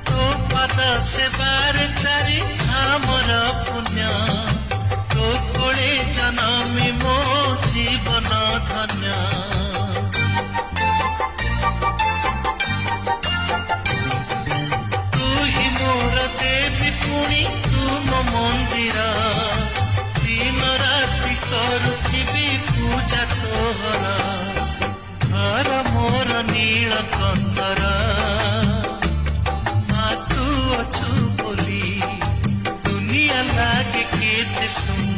तो पद सेवार चारि हमर पुण्य तो कोळे जनमी मो जीवन धन्य तू ही मोर देवी पुणी तुम मंदिर दिन राति करुथिबी पूजा तोहर घर मोर नील कंदर मा तू अछु बोली दुनिया लागे केते सुंदर